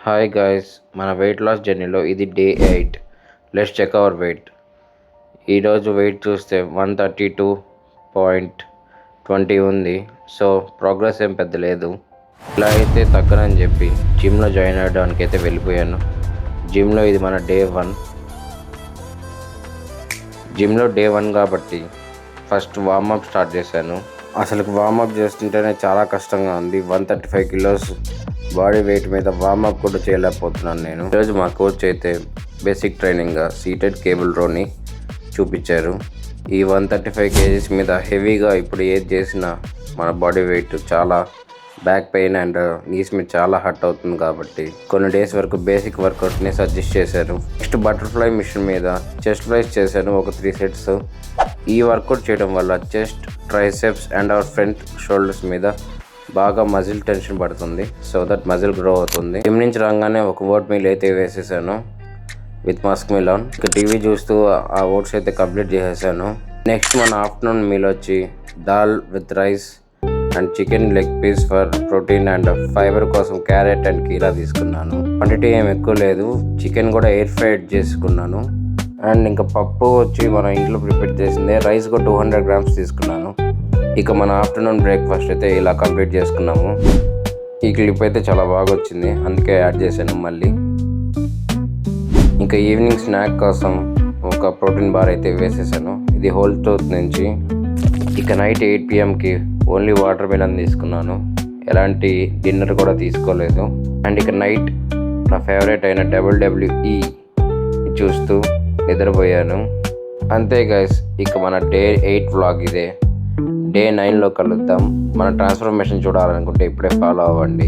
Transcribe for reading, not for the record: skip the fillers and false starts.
Hi guys, మన weight loss జర్నీలో ఇది day 8. Let's check our weight. ఈరోజు వెయిట్ చూస్తే 132.20 ఉంది. సో ప్రోగ్రెస్ ఏం పెద్ద లేదు. ఇలా అయితే తగ్గనని చెప్పి జిమ్లో జాయిన్ అవ్వడానికి అయితే వెళ్ళిపోయాను. జిమ్లో ఇది మన డే 1. జిమ్లో డే 1 కాబట్టి ఫస్ట్ వార్మప్ స్టార్ట్ చేశాను. అసలు వార్మప్ చేస్తుంటేనే చాలా కష్టంగా ఉంది. 135 కిలోస్ బాడీ వెయిట్ మీద వార్మప్ కూడా చేయలేకపోతున్నాను నేను. ఈరోజు మా కోచ్ అయితే బేసిక్ ట్రైనింగ్గా సీటెడ్ కేబుల్ రోని చూపించారు. ఈ 135 కేజీస్ మీద హెవీగా ఇప్పుడు ఏది చేసినా మన బాడీ వెయిట్ చాలా బ్యాక్ పెయిన్ అండ్ నీస్ మీద చాలా హర్ట్ అవుతుంది కాబట్టి కొన్ని డేస్ వరకు బేసిక్ వర్కౌట్ని సజెస్ట్ చేశారు. నెక్స్ట్ బటర్ఫ్లై మిషన్ మీద చెస్ట్ ప్రెస్ చేశాను, ఒక 3 సెట్స్. ఈ వర్కౌట్ చేయడం వల్ల chest, triceps and hour front shoulders మీద బాగా మజిల్ టెన్షన్ పడుతుంది. సో దట్ మజిల్ గ్రో అవుతుంది. జిమ్ నుంచి రాగానే ఒక ఓట్ మీల్ అయితే వేసేసాను విత్ మస్క్ మిలాన్. ఇక టీవీ చూస్తూ ఆ ఓట్స్ అయితే కంప్లీట్ చేసేసాను. నెక్స్ట్ మన ఆఫ్టర్నూన్ మీల్ వచ్చి dal with rice and chicken leg piece for protein and fibre కోసం క్యారెట్ అండ్ కీరా తీసుకున్నాను. క్వాంటిటీ ఏం ఎక్కువ లేదు. చికెన్ కూడా ఎయిర్ ఫ్రైడ్ చేసుకున్నాను. అండ్ ఇంకా పప్పు వచ్చి మన ఇంట్లో ప్రిపేర్ చేసిందే. రైస్ కూడా 200 గ్రామ్స్ తీసుకున్నాను. ఇక మన ఆఫ్టర్నూన్ బ్రేక్ఫాస్ట్ అయితే ఇలా కంప్లీట్ చేసుకున్నాము. ఈ క్లిప్ అయితే చాలా బాగా వచ్చింది, అందుకే యాడ్ చేశాను మళ్ళీ. ఇంకా ఈవినింగ్ స్నాక్ కోసం ఒక ప్రోటీన్ బార్ అయితే వేసేసాను. ఇది హోల్ ట్రూత్ నుంచి. ఇక night 8 PM only water melon తీసుకున్నాను. ఎలాంటి డిన్నర్ కూడా తీసుకోలేదు. అండ్ ఇక నైట్ నా ఫేవరెట్ అయిన WWE చూస్తూ నిద్రపోయాను. అంతే గైస్, ఇక మన డే 8 వ్లాగ్ ఇదే. డే 9లో కలుద్దాం. మన ట్రాన్స్ఫర్మేషన్ చూడాలనుకుంటే ఇప్పుడే ఫాలో అవ్వండి.